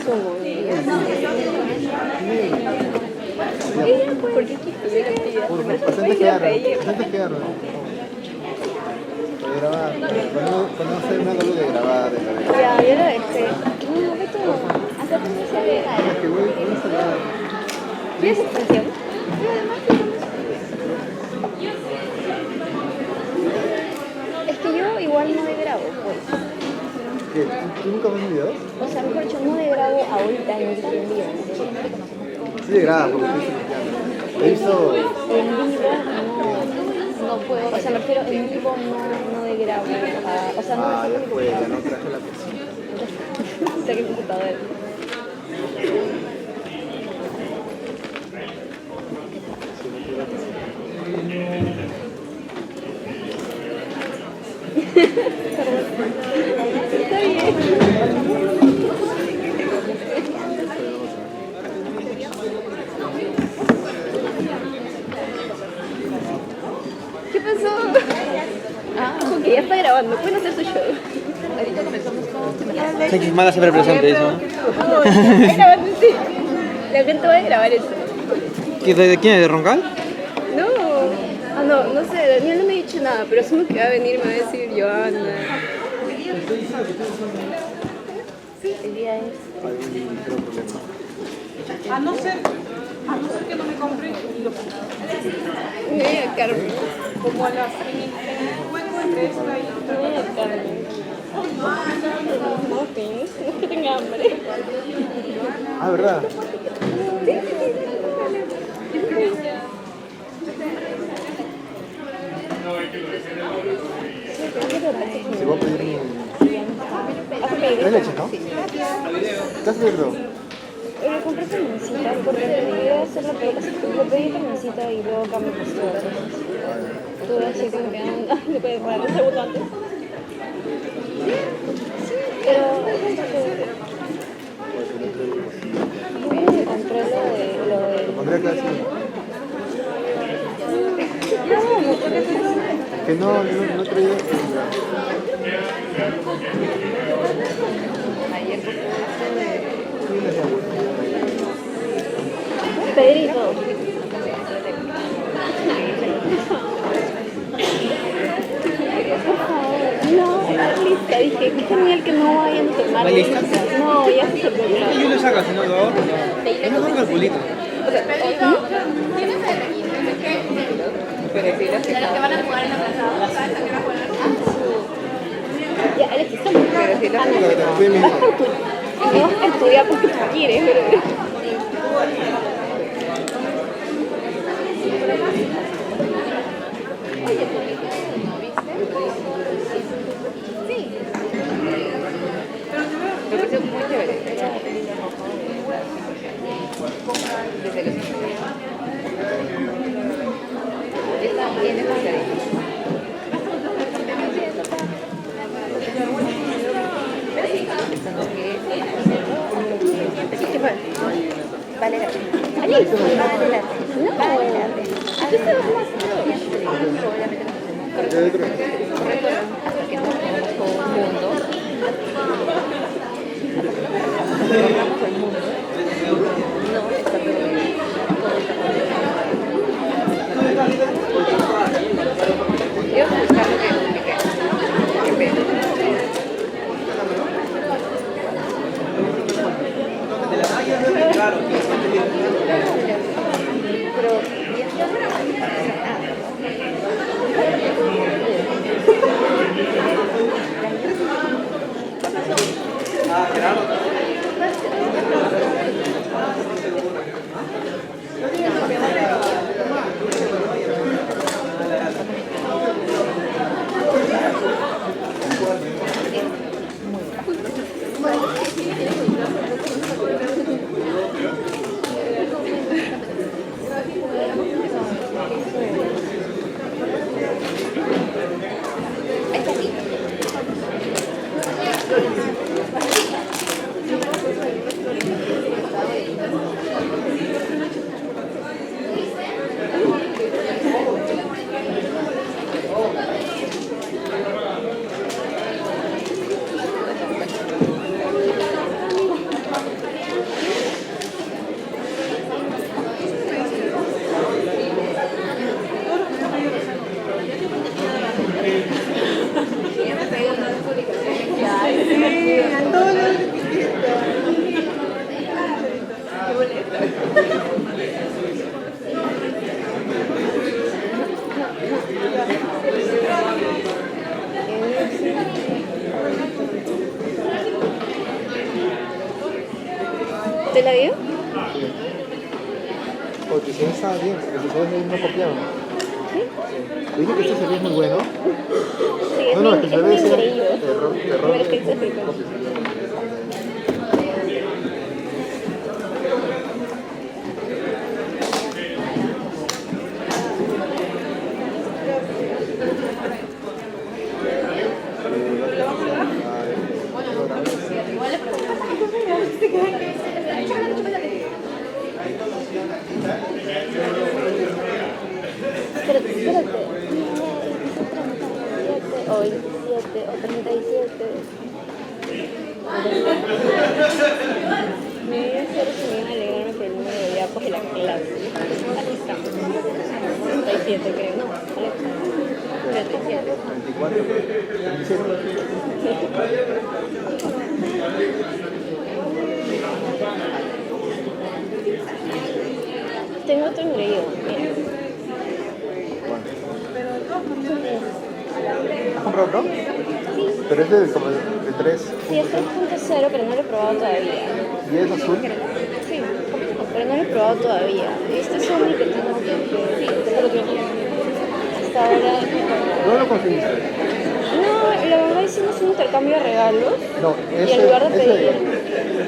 sumo. ¿Por qué quisiste la actividad? Bastante claro. Voy a grabar. Cuando hacer una luz de grabar. Ya, yo lo dejé. No, esto no. Hasta que se ve. Es que voy a enseñar. ¿Qué es extensión? Es que yo igual no degrabo, pues. ¿Qué? ¿Tú nunca ves videos? O sea, mejor dicho, no degrabo ahorita en vivo. Sí, graba, porque estoy estudiando. He visto. En vivo no puedo. O sea, me refiero en vivo no degrabo. O sea, no Ya fue, ya no traje la PC. sé qué computadora. Está bien. ¿Qué pasó? Ok, ya está grabando. Pueden hacer su show. Ahorita comenzamos con... Sexy Mala siempre presente eso, ¿no? Está grabando, sí. La gente va a grabar eso. ¿De quién es? ¿De Roncal? No sé, Daniel no me ha dicho nada, pero asumo que va a venir y me va a decir Joana. El día es... A no ser que no me compre y lo ponga. Mira, Carmen. Como a las en el hueco entre esta y la otra. Mira, Carmen. Muffins, no que tenga hambre. ¿Verdad? Si voy a pedir ¿Tres leches, no? ¿Qué has pedido? Compré carmencita porque quería hacer la pelota. Lo pedí carmencita y luego cambio postura. Todo así como que no le puede poner un segundo antes. Sí, pero compré lo de... Lo pondré acá, sí. Que no he traído. Pedrito. No, lista, dije, qué genial que no vayan a tomar. ¿La lista? No, ya se terminó. Y yo lo saco, si no lo ahorro. Es mejor calculito. ¿Tienes el de los que van a jugar en la plaza? ¿Sabes a qué hora juegan? Ya, Alex, estamos. Fui a mi No vas a estudiar porque tú quieres, pero... Me pareció muy chévere. Está bien especialista. Vale la pena. Alex, vale la pena. No, vale la pena. ¿A qué se va a más? Correcto. Porque no tenemos todo el mundo. Borramos el mundo. No, está perdido. Yo voy a buscar lo que publiqué. Qué pena. Pero ¿Te la dio? Porque si estaba bien, porque si ustedes no copiaban. ¿Sí? Dije que este sería muy bueno. Sí, es No, no, muy, es que es se muy debe ser engreído. error Pero es que de es explico. copias. Espérate. O 27 o 37. Me voy a hacer si me alegrarme por el número de yapos de la clase. Aquí estamos. 37 creo. No, Alexa. 37. 24, 27. Tengo otro engreído. Mira. ¿Has comprado otro? Sí. Pero es de como de 3. Sí, es 3.0, pero no lo he probado todavía. ¿Y es azul? Sí, pero no lo he probado todavía. Este es un que tengo que hasta ahora. ¿Dónde lo conseguiste? No, la verdad hicimos un intercambio de regalos. No, Y ese, en lugar de ese pedir.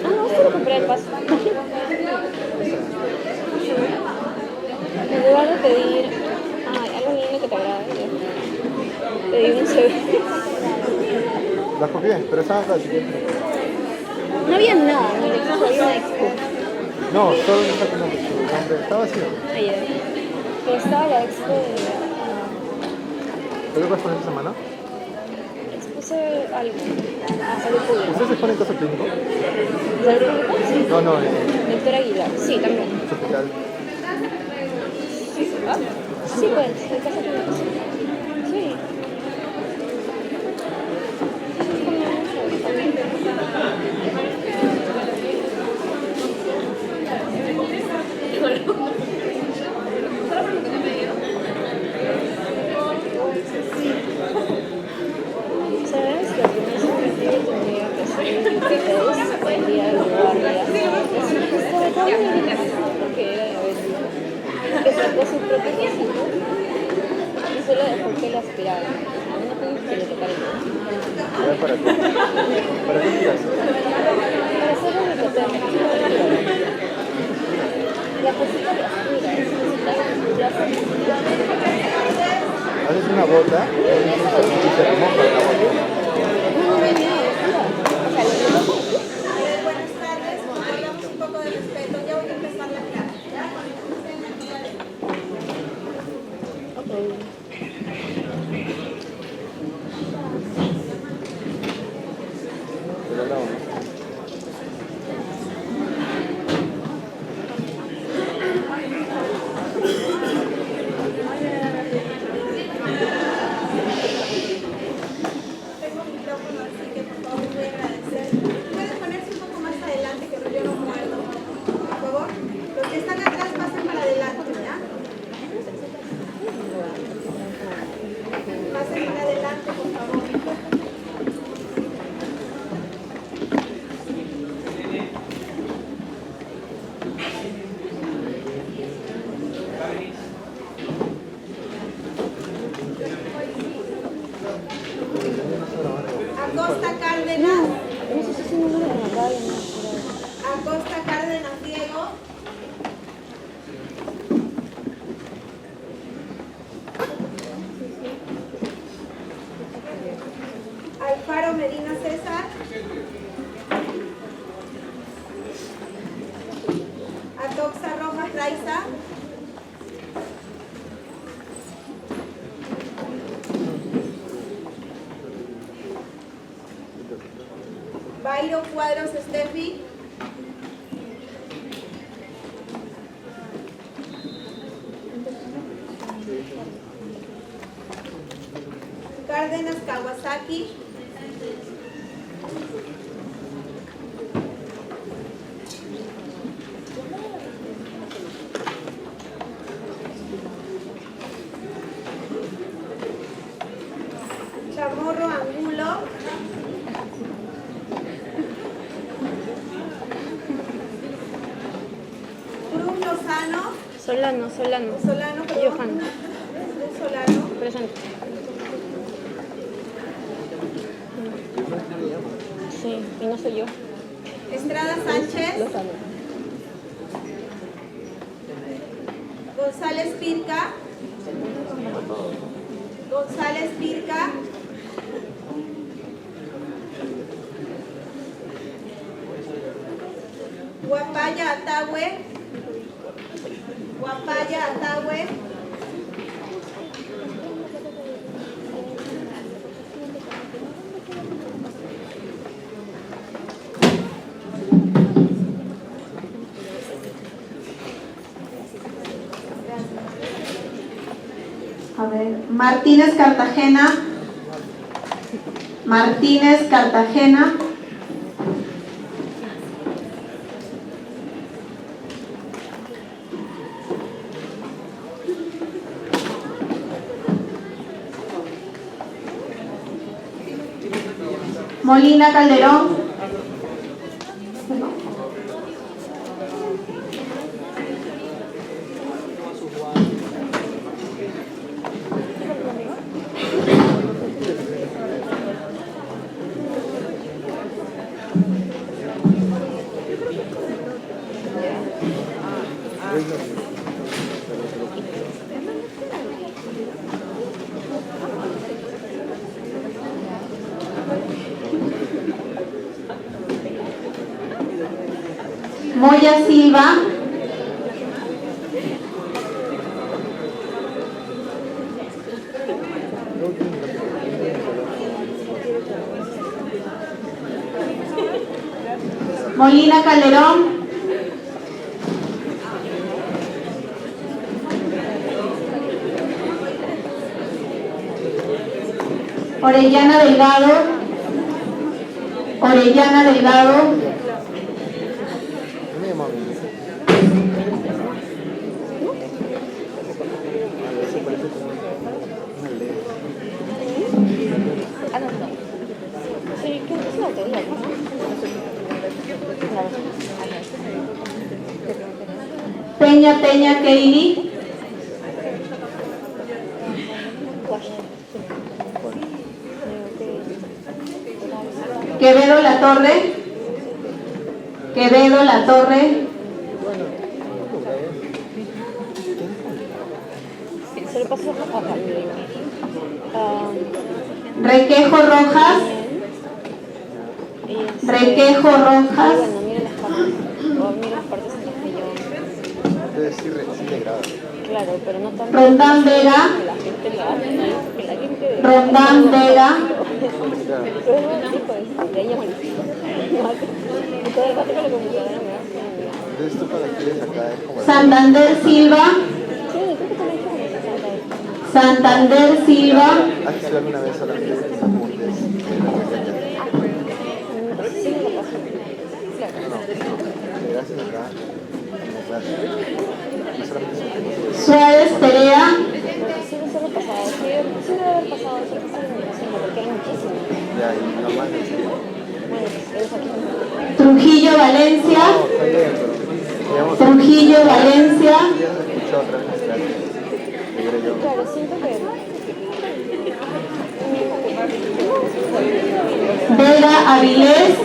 Ah, no, este lo compré al paso. En lugar de pedir. Ay, algo lindo que te agrade. Pedí un CV. la copié, pero estaba acá, así que... No había nada, no había una expo. No, solo me falta nombre. Estaba vacío. Ayer. Pero estaba la expo de. ¿Pero qué vas a poner esta semana? Expuse algo. Salud pública. ¿Ustedes se ponen caso clínico? ¿Salud pública? Sí. No, no, en Doctor Aguilar. Sí, también. su hospital. ¿Ah? Sí, pues, en casa clínica. Sí. ¿Sabes? Lo que me tendría que hacer el día de guardia. Sobre todo porque era de Betty. Que sacó su propio cosito y solo dejó que lo aspirara. No tengo que le tocara nada. A ver, ¿para qué? ¿Para qué tiras? Para hacer un ricoteo. La cosita que aspira, esa cosita, ya Haces una bota y se remoja la bota. no venía a o sea, lo loco. Buenas tardes, guardamos un poco de respeto. Ya voy a empezar la clase. Pero no. Tengo micrófono, así que por favor voy a agradecer. Pueden ponerse un poco más adelante, que yo no muerdo. Por favor. Los que están atrás pasen para adelante, ¿ya? Pasen para adelante, por favor. Acosta Cárdenas. No sé si es un número de Natalia, no, Acosta Cárdenas Diego. Alfaro Medina César. Atoxa Rojas Raiza. Bairo Cuadros Estefi. Cárdenas Kawasaki. Chamorro Angulo. Lozano. Solano. Solano, perdón. Johan. Solano. Presente. Sí, y no soy yo. Estrada Sánchez. González Pirca. Guapaya Atahue. A ver, Martínez Cartagena. Molina Calderón. Moya Silva. Molina Calderón. Orellana Delgado. Sí, ¿qué es la teoría? Peña Keiri. Quevedo La Torre. Se lo paso a Rafa. Requejo Rojas. Bueno, mira las partes. O mira las partes en las que yo. Entonces sí degrada. Claro, pero no tanto. Rondán Vega. Que la gente lo hace, ¿no? Que la gente. Rondán Vega. Pero es un tipo de ella molestia. Y todo el rato con la computadora me hace. Entonces tú para aquí ves acá es como... Santander Silva. Sí, creo que también es como Santander Silva. ¿Has sido alguna vez solamente estos apuntes? Sí, me lo paso. Claro. Gracias acá. No, claro. Y solamente son cosas. Suárez Perea. Sí, eso lo pasaba. Sí, debe haber pasado. Eso lo pasaba en mi cocina, porque hay muchísimo. Ya, y normal. Bueno, pues eres aquí. Trujillo Valencia. No, está bien, pero... digamos, Trujillo Valencia. ya se escuchó otra vez las clases. Yo. Claro, siento que. Vega Avilés.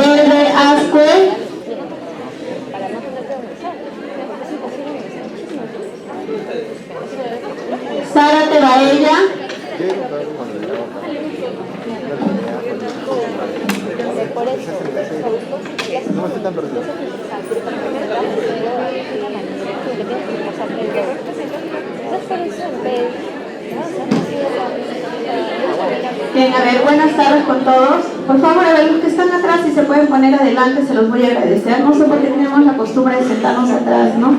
Verde Ascue. Para no tener que organizar. Porque es imposible organizar. Zárate Baella. Por eso, No estoy tan perdido. Bien, a ver, buenas tardes con todos. Por favor, a ver, los que están atrás, si se pueden poner adelante, se los voy a agradecer. No sé por qué tenemos la costumbre de sentarnos atrás, ¿no?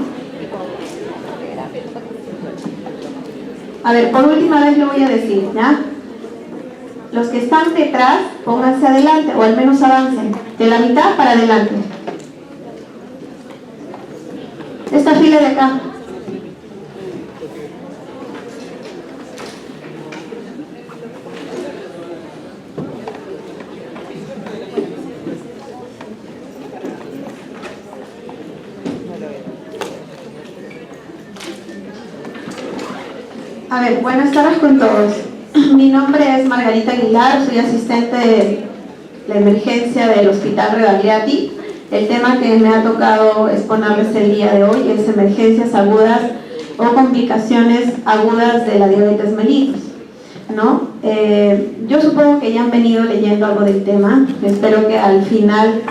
A ver, por última vez lo voy a decir, ¿ya? Los que están detrás, pónganse adelante, o al menos avancen. De la mitad para adelante. Esta fila de acá. A ver, buenas tardes con todos. Mi nombre es Margarita Aguilar, soy asistente de la emergencia del Hospital Rebagliati. El tema que me ha tocado exponerles el día de hoy es emergencias agudas o complicaciones agudas de la diabetes mellitus, ¿no? Yo supongo que ya han venido leyendo algo del tema. Espero que al final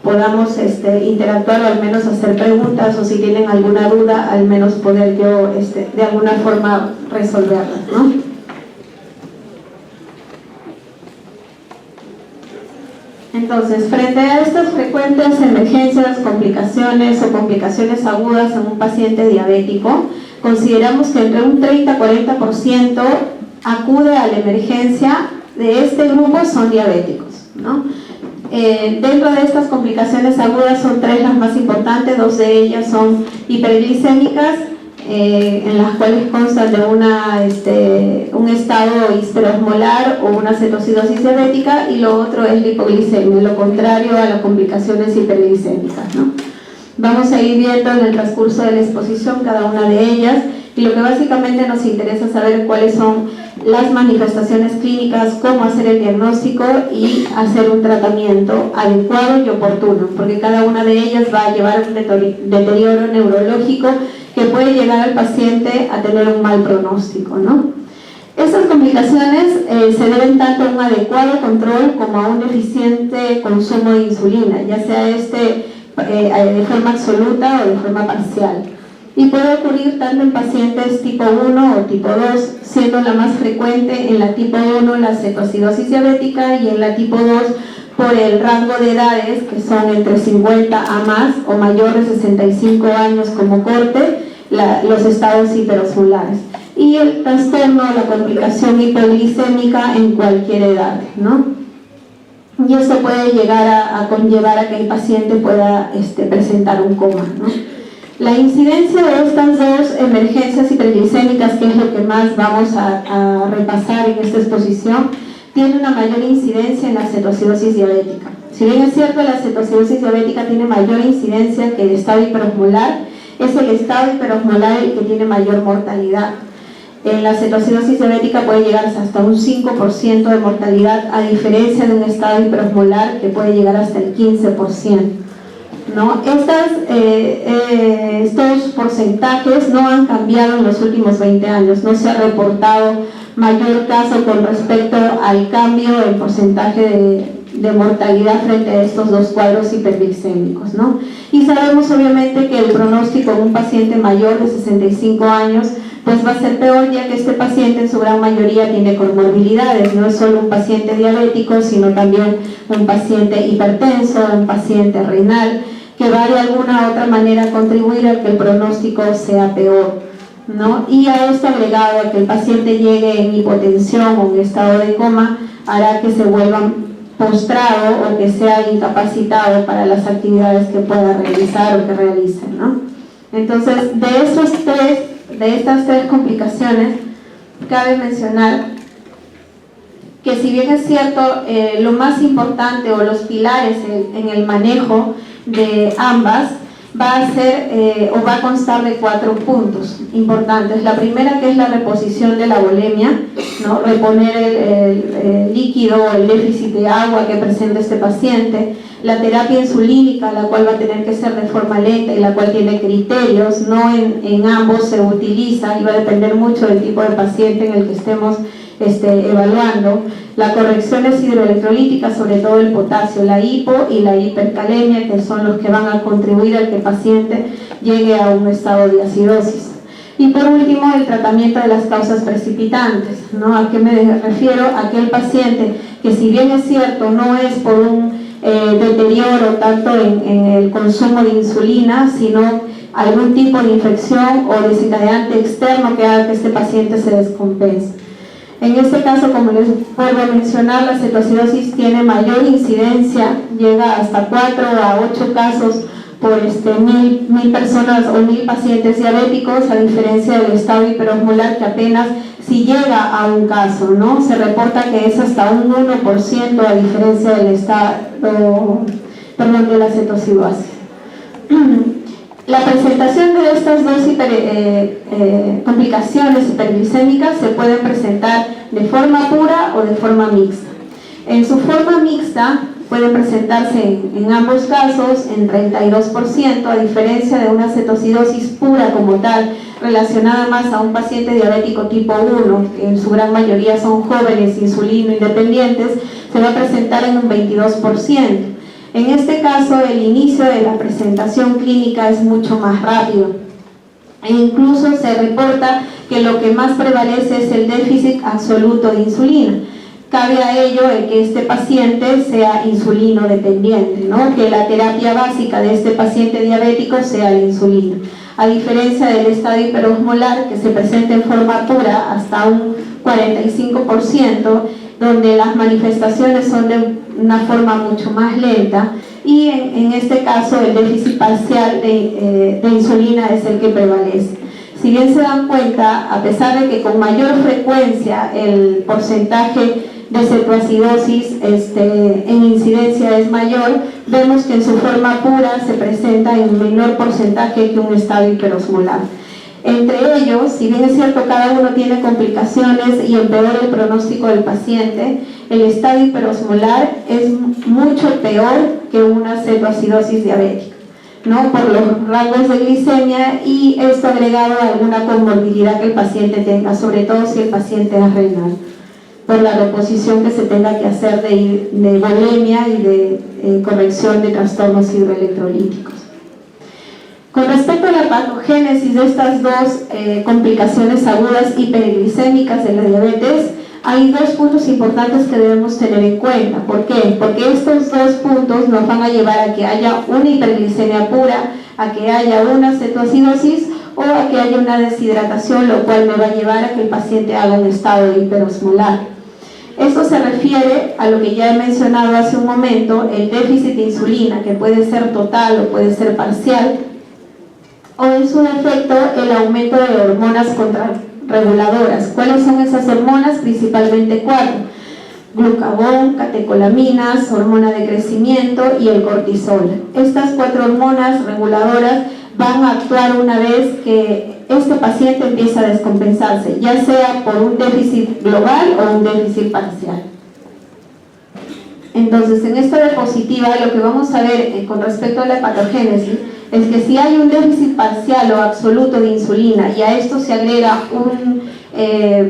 podamos interactuar o al menos hacer preguntas, o si tienen alguna duda, al menos poder yo de alguna forma resolverlas, ¿no? Entonces, frente a estas frecuentes emergencias, complicaciones o complicaciones agudas en un paciente diabético, consideramos que entre un 30-40% acude a la emergencia de este grupo son diabéticos, ¿no? Dentro de estas complicaciones agudas son tres las más importantes. Dos de ellas son hiperglicémicas, en las cuales constan de un estado hiperosmolar o una cetoacidosis diabética, y lo otro es la hipoglicemia, lo contrario a las complicaciones hiperglicémicas, ¿no? Vamos a ir viendo en el transcurso de la exposición cada una de ellas, y lo que básicamente nos interesa saber cuáles son las manifestaciones clínicas, cómo hacer el diagnóstico y hacer un tratamiento adecuado y oportuno, porque cada una de ellas va a llevar un deterioro neurológico que puede llegar al paciente a tener un mal pronóstico, ¿no? Estas complicaciones se deben tanto a un adecuado control como a un deficiente consumo de insulina, ya sea de forma absoluta o de forma parcial. Y puede ocurrir tanto en pacientes tipo 1 o tipo 2, siendo la más frecuente en la tipo 1 la cetoacidosis diabética, y en la tipo 2 por el rango de edades, que son entre 50 a más o mayor de 65 años como corte, los estados hiperosmolares. Y el trastorno o la complicación hipoglicémica en cualquier edad, ¿no? Y esto puede llegar a conllevar a que el paciente pueda presentar un coma, ¿no? La incidencia de estas dos emergencias hiperglicémicas, que es lo que más vamos a repasar en esta exposición, tiene una mayor incidencia en la cetoacidosis diabética. Si bien es cierto, la cetoacidosis diabética tiene mayor incidencia que el estado hiperosmolar, es el estado hiperosmolar el que tiene mayor mortalidad. En la cetoacidosis diabética puede llegar hasta un 5% de mortalidad, a diferencia de un estado hiperosmolar que puede llegar hasta el 15%. ¿No? Estos porcentajes no han cambiado en los últimos 20 años, no se ha reportado mayor caso con respecto al cambio en porcentaje de mortalidad frente a estos dos cuadros hiperglicémicos, ¿no? Y sabemos obviamente que el pronóstico en un paciente mayor de 65 años pues va a ser peor, ya que este paciente en su gran mayoría tiene comorbilidades. No es solo un paciente diabético, sino también un paciente hipertenso, un paciente renal, que va de alguna u otra manera a contribuir a que el pronóstico sea peor, ¿no? Y a esto agregado a que el paciente llegue en hipotensión o en estado de coma, hará que se vuelva postrado o que sea incapacitado para las actividades que pueda realizar o que realice, ¿no? Entonces, de estas tres complicaciones, cabe mencionar que, si bien es cierto, lo más importante o los pilares en el manejo de ambas va a ser o va a constar de 4 puntos importantes. La primera, que es la reposición de la volemia, ¿no? Reponer el líquido o el déficit de agua que presenta este paciente. La terapia insulínica, la cual va a tener que ser de forma lenta y la cual tiene criterios, no en ambos se utiliza, y va a depender mucho del tipo de paciente en el que estemos evaluando. La correcciones hidroelectrolíticas, sobre todo el potasio, la hipo y la hipercalemia, que son los que van a contribuir al que el paciente llegue a un estado de acidosis. Y por último, el tratamiento de las causas precipitantes, ¿no? ¿A qué me refiero? A aquel paciente que, si bien es cierto, no es por un deterioro tanto en el consumo de insulina, sino algún tipo de infección o desencadenante externo que haga que este paciente se descompense. En este caso, como les vuelvo a mencionar, la cetoacidosis tiene mayor incidencia, llega hasta 4 a 8 casos por 1000 personas o 1000 pacientes diabéticos, a diferencia del estado hiperosmolar, que apenas si llega a un caso, ¿no? Se reporta que es hasta un 1%, a diferencia del estado, de la cetoacidosis. La presentación de estas dos complicaciones hiperglicémicas se pueden presentar de forma pura o de forma mixta. En su forma mixta pueden presentarse en ambos casos en 32%, a diferencia de una cetoacidosis pura como tal, relacionada más a un paciente diabético tipo 1, que en su gran mayoría son jóvenes insulino independientes, se va a presentar en un 22%. En este caso, el inicio de la presentación clínica es mucho más rápido e incluso se reporta que lo que más prevalece es el déficit absoluto de insulina. Cabe a ello el que este paciente sea insulino dependiente, ¿no? Que la terapia básica de este paciente diabético sea la insulina. A diferencia del estadio hiperosmolar, que se presenta en forma pura hasta un 45%, donde las manifestaciones son de una forma mucho más lenta, y en este caso el déficit parcial de insulina es el que prevalece. Si bien se dan cuenta, a pesar de que con mayor frecuencia el porcentaje de cetoacidosis en incidencia es mayor, vemos que en su forma pura se presenta en menor porcentaje que un estadio hiperosmolar. Entre ellos, si bien es cierto cada uno tiene complicaciones y empeora el pronóstico del paciente, el estadio hiperosmolar es mucho peor que una cetoacidosis diabética, ¿no? Por los rangos de glicemia y esto agregado a alguna comorbilidad que el paciente tenga, sobre todo si el paciente es renal, por la reposición que se tenga que hacer de volemia y de corrección de trastornos hidroelectrolíticos. Con respecto a la patogénesis de estas dos complicaciones agudas hiperglicémicas de la diabetes, hay dos puntos importantes que debemos tener en cuenta. ¿Por qué? Porque estos dos puntos nos van a llevar a que haya una hiperglicemia pura, a que haya una cetoacidosis o a que haya una deshidratación, lo cual me va a llevar a que el paciente haga un estado de hiperosmolar. Esto se refiere a lo que ya he mencionado hace un momento, el déficit de insulina, que puede ser total o puede ser parcial, o en su defecto el aumento de hormonas contrarreguladoras. ¿Cuáles son esas hormonas? Principalmente 4: glucagón, catecolaminas, hormona de crecimiento y el cortisol. Estas 4 hormonas reguladoras van a actuar una vez que este paciente empieza a descompensarse, ya sea por un déficit global o un déficit parcial. Entonces, en esta diapositiva lo que vamos a ver con respecto a la patogénesis es que si hay un déficit parcial o absoluto de insulina y a esto se agrega un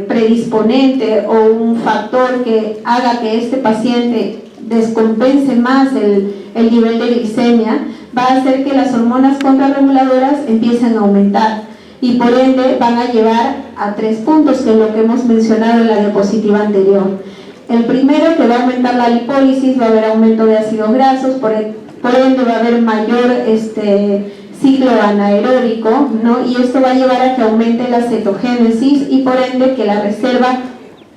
predisponente o un factor que haga que este paciente descompense más el nivel de glicemia, va a hacer que las hormonas contrarreguladoras empiecen a aumentar y por ende van a llevar a 3 puntos, que es lo que hemos mencionado en la diapositiva anterior. El primero, que va a aumentar la lipólisis, va a haber aumento de ácidos grasos, por ende va a haber mayor ciclo anaeróbico, ¿no? Y esto va a llevar a que aumente la cetogénesis y por ende que la reserva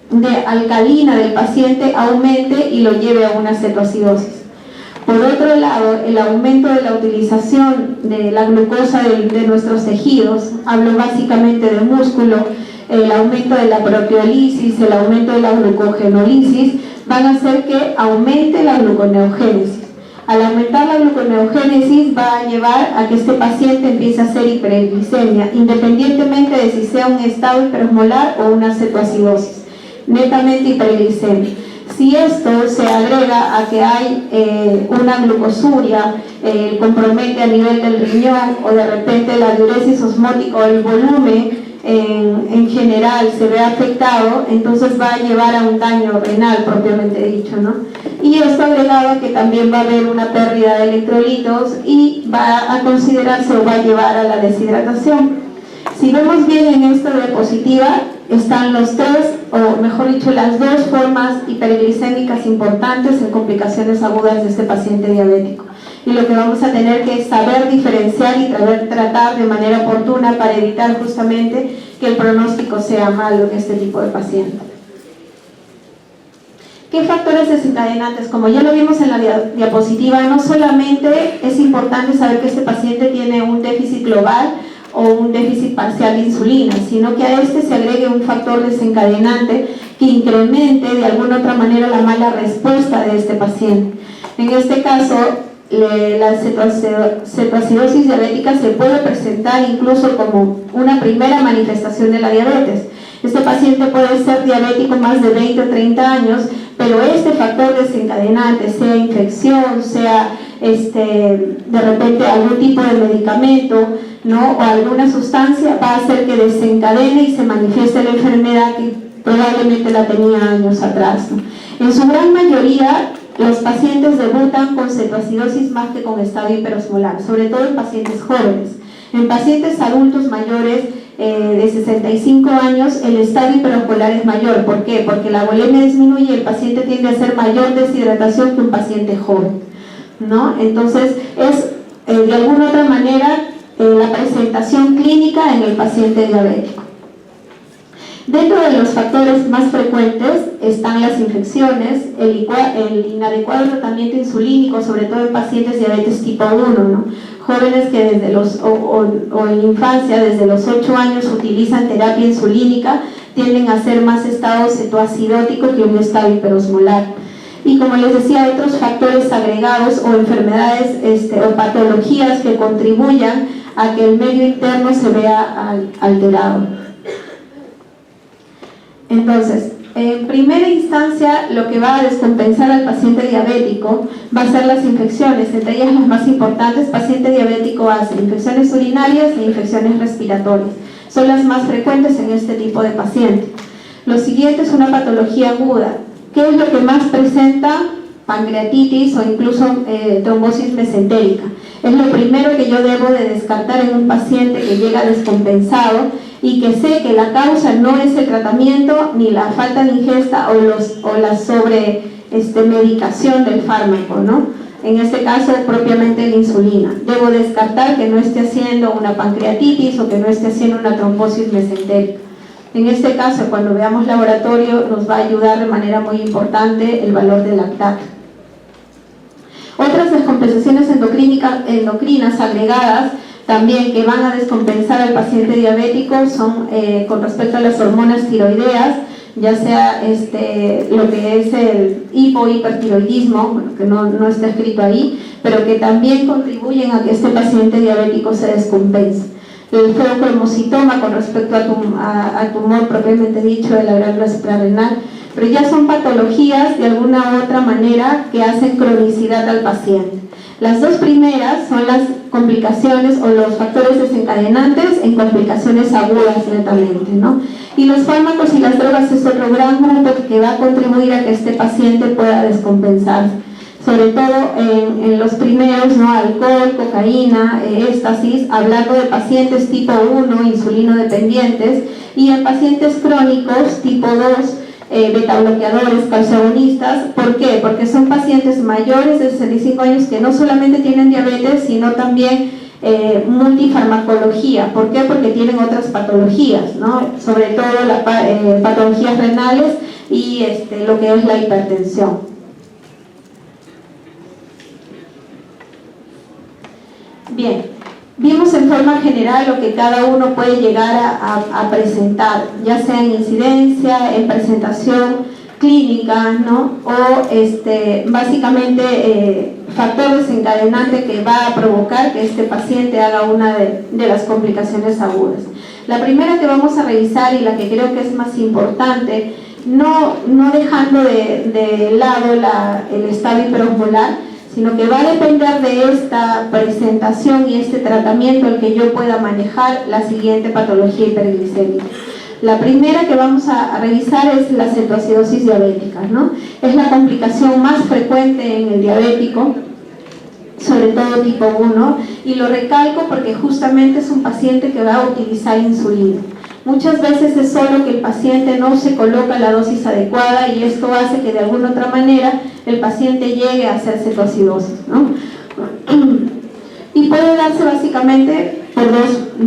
de alcalina del paciente aumente y lo lleve a una cetoacidosis. Por otro lado, el aumento de la utilización de la glucosa de nuestros tejidos, hablo básicamente del músculo, el aumento de la proteólisis, el aumento de la glucogenólisis, van a hacer que aumente la gluconeogénesis. Al aumentar la gluconeogénesis va a llevar a que este paciente empiece a hacer hiperglicemia, independientemente de si sea un estado hiperosmolar o una cetoacidosis, netamente hiperglicemia. Si esto se agrega a que hay una glucosuria, compromete a nivel del riñón o de repente la diuresis osmótica o el volumen en general se ve afectado, entonces va a llevar a un daño renal propiamente dicho, ¿no? Y esto agregado a que también va a haber una pérdida de electrolitos y va a considerarse o va a llevar a la deshidratación. Si vemos bien en esta diapositiva, están los 3, o mejor dicho, las 2 formas hiperglicémicas importantes en complicaciones agudas de este paciente diabético. Y lo que vamos a tener que saber diferenciar y tratar de manera oportuna para evitar justamente que el pronóstico sea malo en este tipo de pacientes. ¿Qué factores desencadenantes? Como ya lo vimos en la diapositiva, no solamente es importante saber que este paciente tiene un déficit global o un déficit parcial de insulina, sino que a este se agregue un factor desencadenante que incremente de alguna otra manera la mala respuesta de este paciente. En este caso, la cetoacidosis diabética se puede presentar incluso como una primera manifestación de la diabetes. Este paciente puede ser diabético más de 20 o 30 años, pero este factor desencadenante, sea infección, sea de repente algún tipo de medicamento, ¿no?, o alguna sustancia, va a hacer que desencadene y se manifieste la enfermedad que probablemente la tenía años atrás, ¿no? En su gran mayoría, los pacientes debutan con cetoacidosis más que con estado hiperosmolar, sobre todo en pacientes jóvenes. En pacientes adultos mayores de 65 años, el estado hiperosmolar es mayor. ¿Por qué? Porque la volemia disminuye y el paciente tiende a hacer mayor deshidratación que un paciente joven, ¿no? Entonces, es de alguna otra manera la presentación clínica en el paciente diabético. Dentro de los factores más frecuentes están las infecciones, el inadecuado tratamiento insulínico, sobre todo en pacientes de diabetes tipo 1, ¿no? Jóvenes que desde o en infancia, desde los 8 años, utilizan terapia insulínica, tienden a ser más estado cetoacidótico que un estado hiperosmolar. Y como les decía, otros factores agregados o enfermedades o patologías que contribuyan a que el medio interno se vea alterado. Entonces, en primera instancia, lo que va a descompensar al paciente diabético va a ser las infecciones, entre ellas las más importantes. Paciente diabético hace infecciones urinarias e infecciones respiratorias. Son las más frecuentes en este tipo de paciente. Lo siguiente es una patología aguda. ¿Qué es lo que más presenta? Pancreatitis o incluso trombosis mesentérica. Es lo primero que yo debo de descartar en un paciente que llega descompensado y que sé que la causa no es el tratamiento ni la falta de ingesta o la medicación del fármaco, ¿no? En este caso, propiamente la insulina. Debo descartar que no esté haciendo una pancreatitis o que no esté haciendo una trombosis mesentérica. En este caso, cuando veamos laboratorio, nos va a ayudar de manera muy importante el valor del lactato. Otras descompensaciones endocrinas agregadas también que van a descompensar al paciente diabético son con respecto a las hormonas tiroideas, ya sea lo que es el hipohipertiroidismo, bueno, que no está escrito ahí, pero que también contribuyen a que este paciente diabético se descompense. El feocromocitoma con respecto al tumor propiamente dicho de la glándula suprarrenal, pero ya son patologías de alguna u otra manera que hacen cronicidad al paciente. Las dos primeras son las complicaciones o los factores desencadenantes en complicaciones agudas netamente, ¿no? Y los fármacos y las drogas es otro gran grupo que va a contribuir a que este paciente pueda descompensarse. Sobre todo en los primeros, ¿no? Alcohol, cocaína, éxtasis, hablando de pacientes tipo 1, insulino dependientes, y en pacientes crónicos tipo 2, betabloqueadores, calciagonistas. ¿Por qué? Porque son pacientes mayores de 65 años que no solamente tienen diabetes, sino también multifarmacología. ¿Por qué? Porque tienen otras patologías, ¿no? Sobre todo patologías renales y lo que es la hipertensión. Bien, vimos en forma general lo que cada uno puede llegar a presentar, ya sea en incidencia, en presentación clínica, ¿no? O básicamente factor desencadenante que va a provocar que este paciente haga una de las complicaciones agudas. La primera que vamos a revisar y la que creo que es más importante, no dejando de lado el estado hiperosmolar, sino que va a depender de esta presentación y este tratamiento el que yo pueda manejar la siguiente patología hiperglicémica. La primera que vamos a revisar es la cetoacidosis diabética, ¿no? Es la complicación más frecuente en el diabético, sobre todo tipo 1, y lo recalco porque justamente es un paciente que va a utilizar insulina. Muchas veces es solo que el paciente no se coloca la dosis adecuada y esto hace que de alguna otra manera el paciente llegue a hacer cetoacidosis, ¿no? Y puede darse básicamente por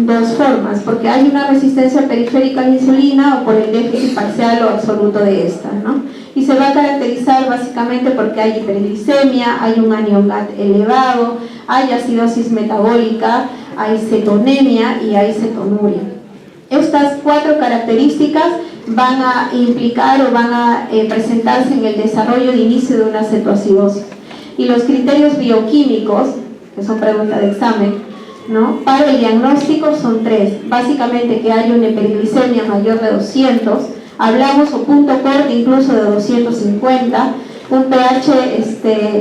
dos formas, porque hay una resistencia periférica a la insulina o por el déficit parcial o absoluto de esta, ¿no? Y se va a caracterizar básicamente porque hay hiperglicemia, hay un anion GAT elevado, hay acidosis metabólica, hay cetonemia y hay cetonuria. Estas 4 características van a implicar o van a presentarse en el desarrollo de inicio de una cetoacidosis. y los criterios bioquímicos, que son preguntas de examen, ¿no? Para el diagnóstico son 3, básicamente que haya una hiperglicemia mayor de 200, hablamos o punto corte incluso de 250, un pH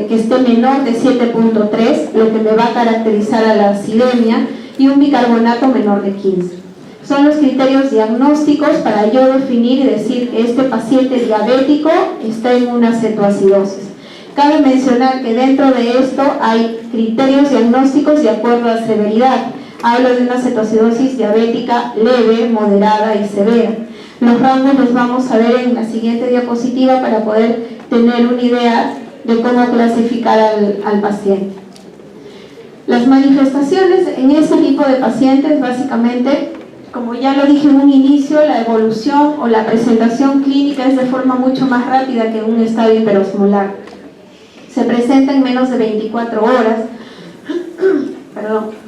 que esté menor de 7.3, lo que me va a caracterizar a la acidemia, y un bicarbonato menor de 15. Son los criterios diagnósticos para yo definir y decir que este paciente diabético está en una cetoacidosis. Cabe mencionar que dentro de esto hay criterios diagnósticos de acuerdo a severidad. Hablo de una cetoacidosis diabética leve, moderada y severa. Los rangos los vamos a ver en la siguiente diapositiva para poder tener una idea de cómo clasificar al paciente. Las manifestaciones en este tipo de pacientes, básicamente, como ya lo dije en un inicio, la evolución o la presentación clínica es de forma mucho más rápida que en un estadio hiperosmolar. Se presenta en menos de 24 horas.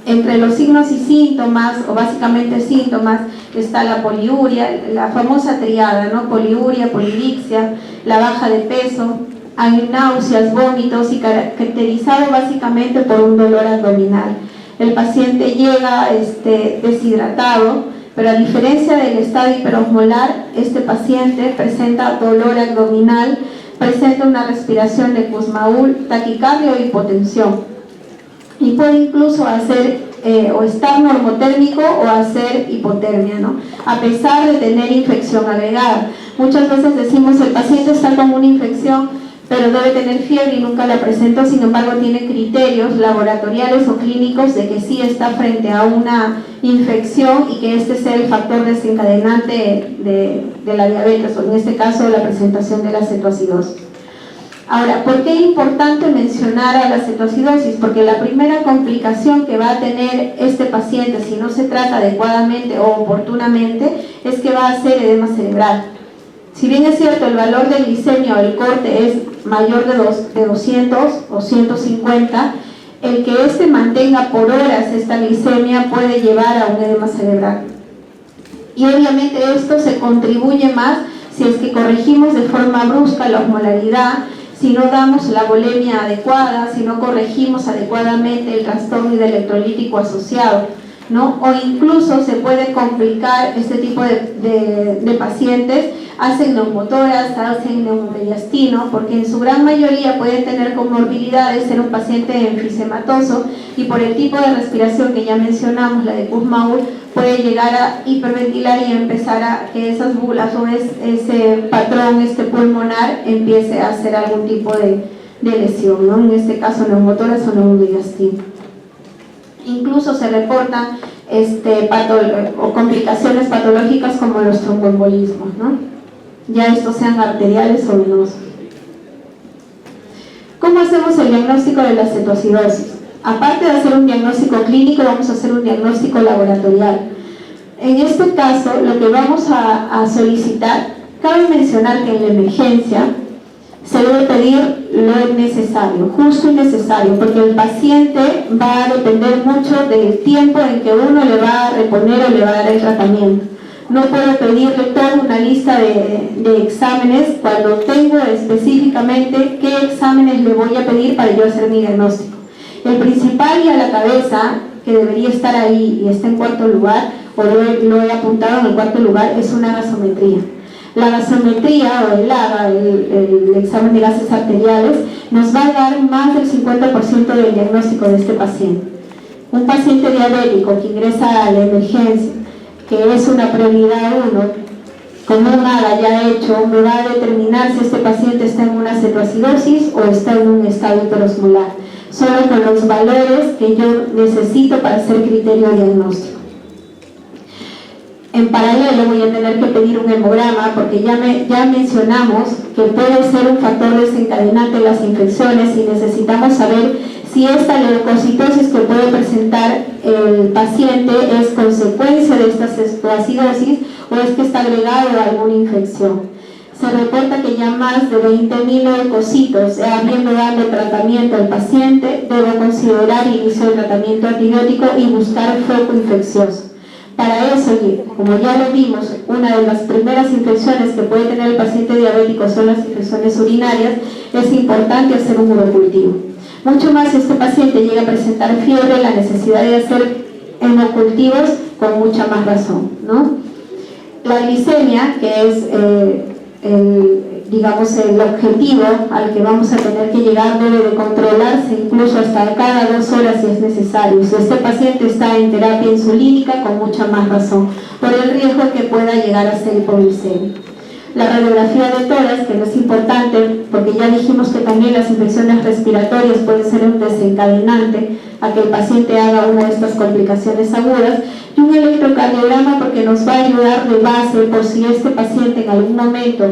Entre los signos y síntomas, o básicamente síntomas, está la poliuria, la famosa triada, ¿no? Poliuria, polidixia, la baja de peso, hay náuseas, vómitos y caracterizado básicamente por un dolor abdominal. El paciente llega deshidratado, pero a diferencia del estadio hiperosmolar, este paciente presenta dolor abdominal, presenta una respiración de Kussmaul, taquicardia o hipotensión. Y puede incluso hacer o estar normotérmico o hacer hipotermia, ¿no? A pesar de tener infección agregada. Muchas veces decimos el paciente está con una infección, pero debe tener fiebre y nunca la presentó, sin embargo tiene criterios laboratoriales o clínicos de que sí está frente a una infección y que este sea el factor desencadenante de la diabetes, o en este caso la presentación de la cetoacidosis. Ahora, ¿por qué es importante mencionar a la cetoacidosis? Porque la primera complicación que va a tener este paciente si no se trata adecuadamente o oportunamente es que va a ser edema cerebral. Si bien es cierto el valor de glicemia o el corte es mayor de 200 o 150, el que mantenga por horas esta glicemia puede llevar a un edema cerebral. Y obviamente esto se contribuye más si es que corregimos de forma brusca la osmolaridad, si no damos la volemia adecuada, si no corregimos adecuadamente el trastorno hidroelectrolítico asociado, ¿no? O incluso se puede complicar este tipo de pacientes, hacen neumotoras, hacen neumomediastino, porque en su gran mayoría pueden tener comorbilidades, ser un paciente enfisematoso, y por el tipo de respiración que ya mencionamos, la de Kussmaul, puede llegar a hiperventilar y empezar a que esas bulas o ese patrón pulmonar empiece a hacer algún tipo de lesión, ¿no? En este caso neumotoras o neumomediastino. Incluso se reportan complicaciones patológicas como los tromboembolismos, ¿no? Ya estos sean arteriales o venosos. ¿Cómo hacemos el diagnóstico de la cetoacidosis? Aparte de hacer un diagnóstico clínico, vamos a hacer un diagnóstico laboratorial. En este caso, lo que vamos a solicitar, cabe mencionar que en la emergencia se debe pedir lo necesario, justo y necesario, porque el paciente va a depender mucho del tiempo en que uno le va a reponer o le va a dar el tratamiento. No puedo pedirle toda una lista de exámenes cuando tengo específicamente qué exámenes le voy a pedir para yo hacer mi diagnóstico. El principal y a la cabeza, que debería estar ahí y está en cuarto lugar, o lo he apuntado en el cuarto lugar, es una gasometría. La gasometría o el AGA, el examen de gases arteriales, nos va a dar más del 50% del diagnóstico de este paciente. Un paciente diabético que ingresa a la emergencia, que es una prioridad 1, con un AGA ya hecho, me va a determinar si este paciente está en una cetoacidosis o está en un estado hiperosmolar, solo con los valores que yo necesito para hacer criterio diagnóstico. En paralelo voy a tener que pedir un hemograma porque ya mencionamos que puede ser un factor desencadenante de las infecciones y necesitamos saber si esta leucocitosis que puede presentar el paciente es consecuencia de esta cetoacidosis o es que está agregado a alguna infección. Se reporta que ya más de 20.000 leucocitos, habiendo dado tratamiento al paciente, debo considerar inicio de tratamiento antibiótico y buscar foco infeccioso. Para eso, como ya lo vimos, una de las primeras infecciones que puede tener el paciente diabético son las infecciones urinarias, es importante hacer un urocultivo. Mucho más si este paciente llega a presentar fiebre, la necesidad de hacer hemocultivos con mucha más razón, ¿no? La glicemia, que es digamos el objetivo al que vamos a tener que llegar, debe de controlarse incluso hasta cada 2 horas si es necesario. Si este paciente está en terapia insulínica, con mucha más razón, por el riesgo que pueda llegar a ser hipoglicemia. La radiografía de tórax, que no es importante, porque ya dijimos que también las infecciones respiratorias pueden ser un desencadenante a que el paciente haga una de estas complicaciones agudas, y un electrocardiograma porque nos va a ayudar de base por si este paciente en algún momento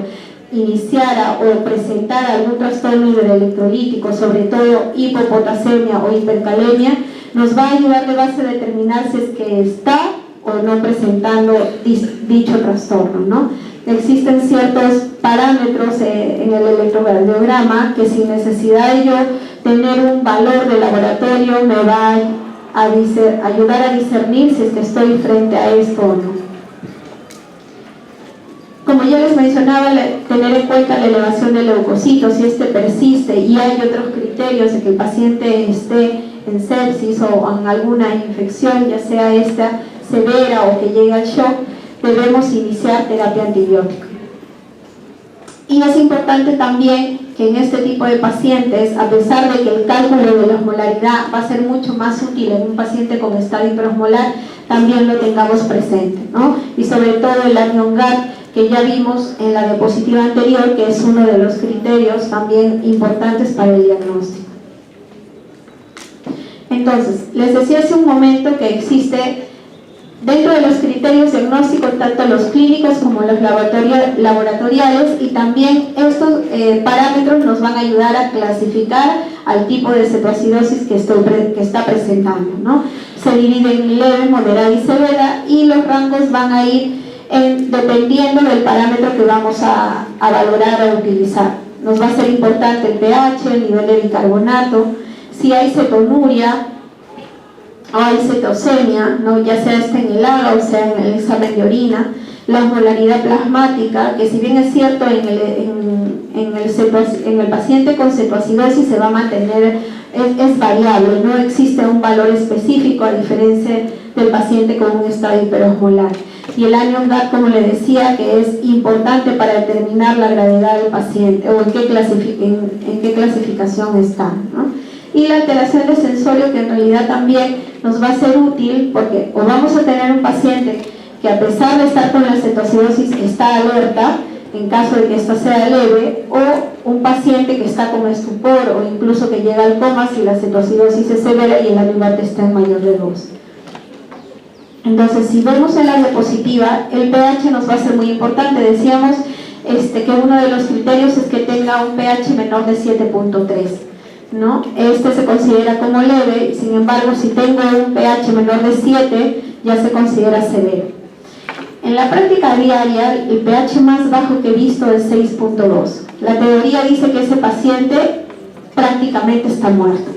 iniciara o presentara algún trastorno hidroelectrolítico, sobre todo hipopotasemia o hipercalemia, nos va a ayudar de base a determinar si es que está o no presentando dicho trastorno, ¿no? Existen ciertos parámetros en el electrocardiograma que sin necesidad de yo tener un valor de laboratorio me va a ayudar a discernir si es que estoy frente a esto o no. Como ya les mencionaba, tener en cuenta la elevación del leucocito, si este persiste y hay otros criterios de que el paciente esté en sepsis o en alguna infección, ya sea esta severa o que llegue al shock, debemos iniciar terapia antibiótica. Y es importante también que en este tipo de pacientes, a pesar de que el cálculo de la osmolaridad va a ser mucho más útil en un paciente con estado hiperosmolar, también lo tengamos presente, ¿no? Y sobre todo el anion-GAD, que ya vimos en la diapositiva anterior, que es uno de los criterios también importantes para el diagnóstico. Entonces, les decía hace un momento que existe dentro de los criterios diagnósticos tanto los clínicos como los laboratoriales, y también estos parámetros nos van a ayudar a clasificar al tipo de cetoacidosis que está presentando, ¿no? Se divide en leve, moderada y severa, y los rangos van a ir dependiendo del parámetro que vamos a valorar o utilizar. Nos va a ser importante el pH, el nivel de bicarbonato, si hay cetonuria o hay cetosemia, ¿no? Ya sea en el AGA o sea en el examen de orina, la osmolaridad plasmática, que si bien es cierto en el paciente con cetoacidosis se va a mantener, es variable, no existe un valor específico a diferencia del paciente con un estado hiperosmolar. Y el anion-GAD, como le decía, que es importante para determinar la gravedad del paciente o en qué clasificación está, ¿no? Y la alteración de sensorio, que en realidad también nos va a ser útil porque o vamos a tener un paciente que a pesar de estar con la cetoacidosis está alerta en caso de que esta sea leve, o un paciente que está con estupor o incluso que llega al coma si la cetoacidosis es severa y el anion-GAD está en mayor de 2. Entonces, si vemos en la diapositiva, el pH nos va a ser muy importante. Decíamos que uno de los criterios es que tenga un pH menor de 7.3, ¿no? Este se considera como leve, sin embargo, si tengo un pH menor de 7, ya se considera severo. En la práctica diaria, el pH más bajo que he visto es 6.2. La teoría dice que ese paciente prácticamente está muerto.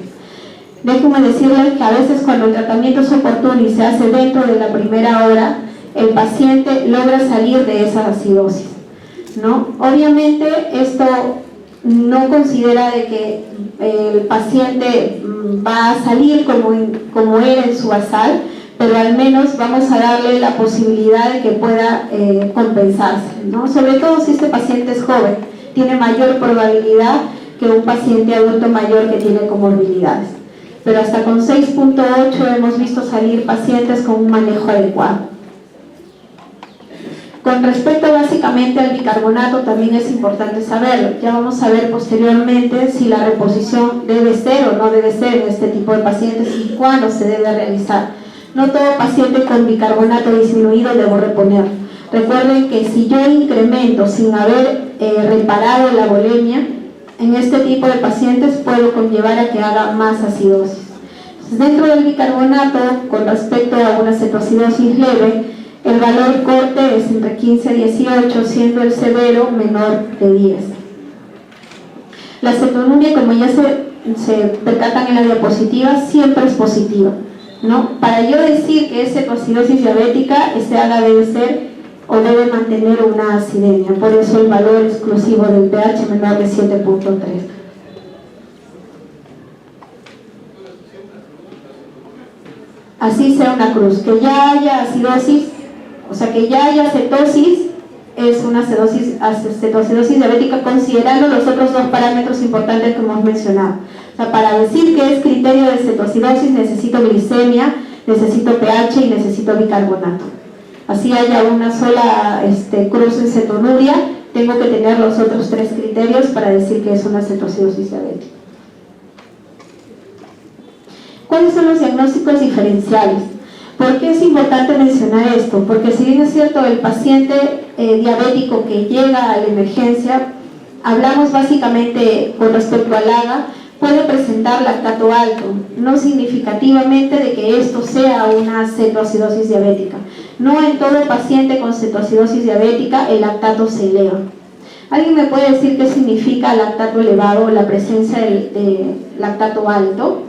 Déjenme decirles que a veces cuando el tratamiento es oportuno y se hace dentro de la primera hora, el paciente logra salir de esa acidosis, ¿no? Obviamente esto no considera de que el paciente va a salir como era en su basal, pero al menos vamos a darle la posibilidad de que pueda compensarse, ¿no? Sobre todo si este paciente es joven, tiene mayor probabilidad que un paciente adulto mayor que tiene comorbilidades. Pero hasta con 6.8 hemos visto salir pacientes con un manejo adecuado. Con respecto básicamente al bicarbonato, también es importante saberlo. Ya vamos a ver posteriormente si la reposición debe ser o no debe ser en este tipo de pacientes y cuándo se debe realizar. No todo paciente con bicarbonato disminuido debo reponer. Recuerden que si yo incremento sin haber reparado la volemia, en este tipo de pacientes puedo conllevar a que haga más acidosis. Dentro del bicarbonato, con respecto a una cetoacidosis leve, el valor corte es entre 15 a 18, siendo el severo menor de 10. La cetonuria, como ya se percatan en la diapositiva, siempre es positiva, ¿no? Para yo decir que es cetoacidosis diabética, este AGA debe ser o debe mantener una acidemia, por eso el valor exclusivo del pH menor de 7.3. así sea una cruz. Que ya haya acidosis, o sea, que ya haya cetosis, es una cetoacidosis diabética, considerando los otros dos parámetros importantes que hemos mencionado. O sea, para decir que es criterio de cetoacidosis necesito glicemia, necesito pH y necesito bicarbonato. Así haya una sola cruz en cetonuria, tengo que tener los otros tres criterios para decir que es una cetoacidosis diabética. ¿Cuáles son los diagnósticos diferenciales? ¿Por qué es importante mencionar esto? Porque si bien es cierto, el paciente diabético que llega a la emergencia, hablamos básicamente con respecto al AGA, puede presentar lactato alto, no significativamente de que esto sea una cetoacidosis diabética. No en todo paciente con cetoacidosis diabética el lactato se eleva. ¿Alguien me puede decir qué significa lactato elevado o la presencia de lactato alto?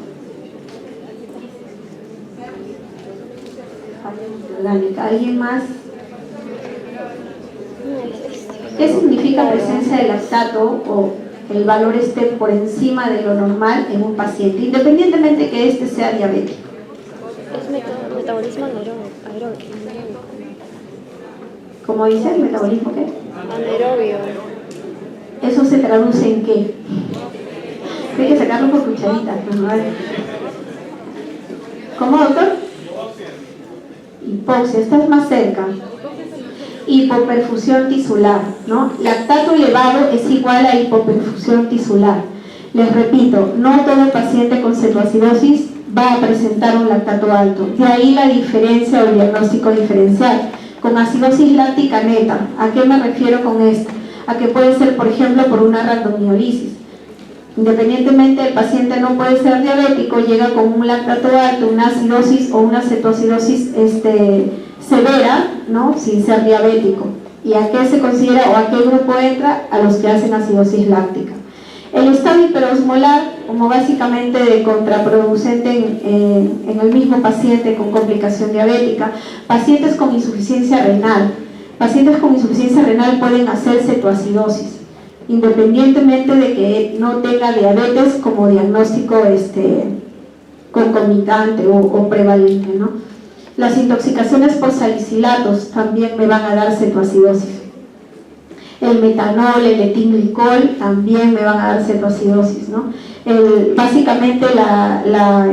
¿Alguien más? ¿Qué significa presencia de lactato o el valor esté por encima de lo normal en un paciente, independientemente que este sea diabético? Es metabolismo anaeróbico. ¿Cómo dice? ¿El metabolismo qué? Anaerobio. ¿Eso se traduce en qué? Hay que sacarlo por cucharitas, ¿no? ¿Cómo, doctor? Hipoxia, estás más cerca. Hipoperfusión tisular, ¿no? Lactato elevado es igual a hipoperfusión tisular. Les repito, no todo paciente con cetoacidosis va a presentar un lactato alto. De ahí la diferencia o el diagnóstico diferencial. Con acidosis láctica neta, ¿a qué me refiero con esto? A que puede ser, por ejemplo, por una rhabdomiólisis. Independientemente el paciente no puede ser diabético, llega con un lactato alto, una acidosis o una cetoacidosis severa, ¿no? Sin ser diabético. ¿Y a qué se considera o a qué grupo entra? A los que hacen acidosis láctica. El estado hiperosmolar, como básicamente de contraproducente en el mismo paciente con complicación diabética, pacientes con insuficiencia renal. Pacientes con insuficiencia renal pueden hacer cetoacidosis, independientemente de que no tenga diabetes como diagnóstico concomitante o prevalente, ¿no? Las intoxicaciones por salicilatos también me van a dar cetoacidosis. El metanol, el etilenglicol también me van a dar cetoacidosis, ¿no? Básicamente la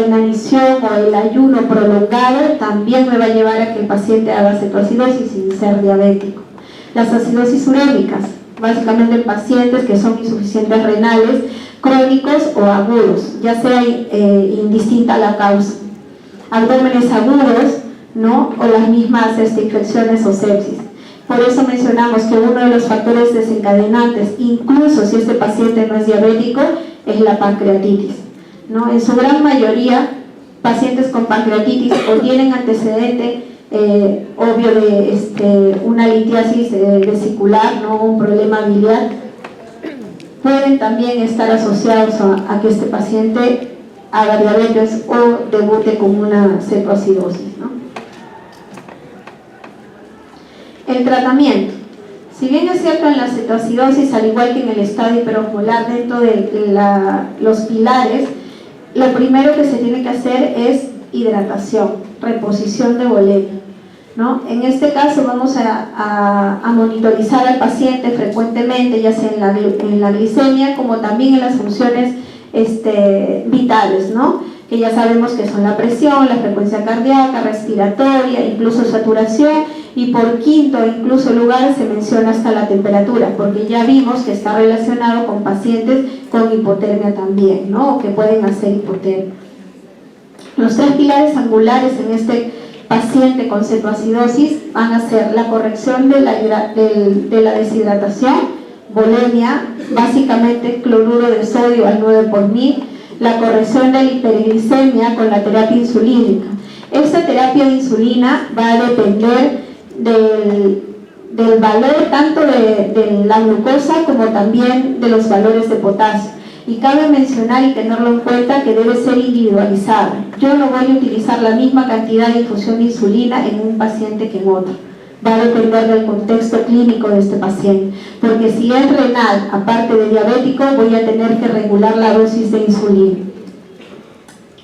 inanición o el ayuno prolongado también me va a llevar a que el paciente haga cetoacidosis sin ser diabético. Las acidosis urémicas, básicamente en pacientes que son insuficientes renales, crónicos o agudos, ya sea indistinta la causa. Abdómenes agudos, ¿no? O las mismas infecciones o sepsis. Por eso mencionamos que uno de los factores desencadenantes, incluso si este paciente no es diabético, es la pancreatitis, ¿no? En su gran mayoría, pacientes con pancreatitis o tienen antecedente obvio de una litiasis vesicular, ¿no? Un problema biliar, pueden también estar asociados a que este paciente haga diabetes o debute con una cetoacidosis, ¿no? El tratamiento. Si bien es cierto en la cetoacidosis, al igual que en el estado hiperosmolar, dentro de los pilares, lo primero que se tiene que hacer es hidratación, reposición de volemia, ¿no? En este caso vamos a monitorizar al paciente frecuentemente, ya sea en la glicemia como también en las funciones vitales, ¿no? Que ya sabemos que son la presión, la frecuencia cardíaca, respiratoria, incluso saturación, y por quinto incluso lugar se menciona hasta la temperatura, porque ya vimos que está relacionado con pacientes con hipotermia también, ¿no? O que pueden hacer hipotermia. Los tres pilares angulares en este paciente con cetoacidosis van a ser la corrección de la deshidratación, volemia, básicamente cloruro de sodio al 9 por mil, la corrección de la hiperglicemia con la terapia insulínica. Esta terapia de insulina va a depender del valor tanto de la glucosa como también de los valores de potasio. Y cabe mencionar y tenerlo en cuenta que debe ser individualizada. Yo no voy a utilizar la misma cantidad de infusión de insulina en un paciente que en otro. Va a depender del contexto clínico de este paciente, porque si es renal, aparte de diabético, voy a tener que regular la dosis de insulina.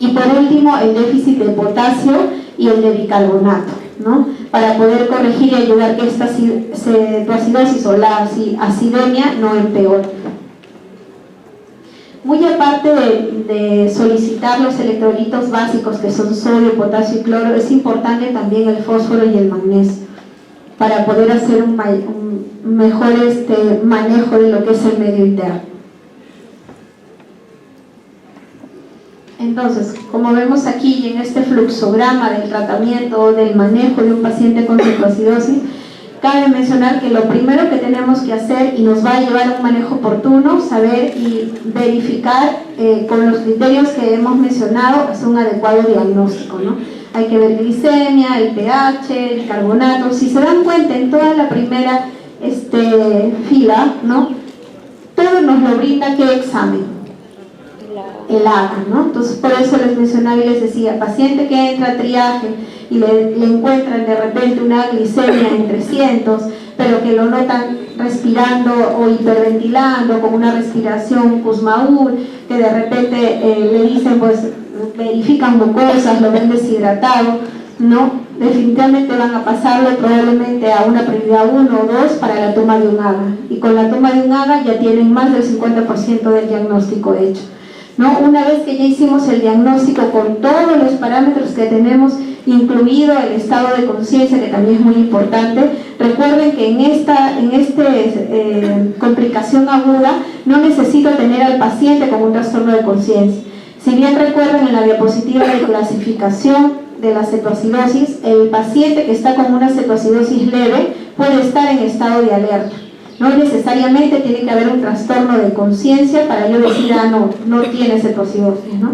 Y por último, el déficit de potasio y el de bicarbonato, ¿no? Para poder corregir y ayudar que esta cetoacidosis o la acidemia no empeore. Muy aparte de solicitar los electrolitos básicos que son sodio, potasio y cloro, es importante también el fósforo y el magnesio para poder hacer un mejor manejo de lo que es el medio interno. Entonces, como vemos aquí en este fluxograma del tratamiento o del manejo de un paciente con cetoacidosis, cabe mencionar que lo primero que tenemos que hacer y nos va a llevar a un manejo oportuno, saber y verificar con los criterios que hemos mencionado, es un adecuado diagnóstico, ¿no? Hay que ver glicemia, el pH, el carbonato. Si se dan cuenta en toda la primera fila, ¿no? Todo nos lo brinda ¿qué examen? El AGA, ¿no? Entonces por eso les mencionaba y les decía, paciente que entra a triaje y le encuentran de repente una glicemia en 300, pero que lo notan respirando o hiperventilando con una respiración Kussmaul, que de repente le dicen, pues verifican mucosas, lo ven deshidratado, ¿no? Definitivamente van a pasarlo probablemente a una prioridad 1 o 2 para la toma de un AGA, y con la toma de un AGA ya tienen más del 50% del diagnóstico hecho, ¿no? Una vez que ya hicimos el diagnóstico con todos los parámetros que tenemos, incluido el estado de conciencia, que también es muy importante, recuerden que en esta complicación aguda no necesito tener al paciente con un trastorno de conciencia. Si bien recuerdan en la diapositiva de clasificación de la cetoacidosis, el paciente que está con una cetoacidosis leve puede estar en estado de alerta. No necesariamente tiene que haber un trastorno de conciencia para yo decir, no tiene cetoacidosis, ¿no?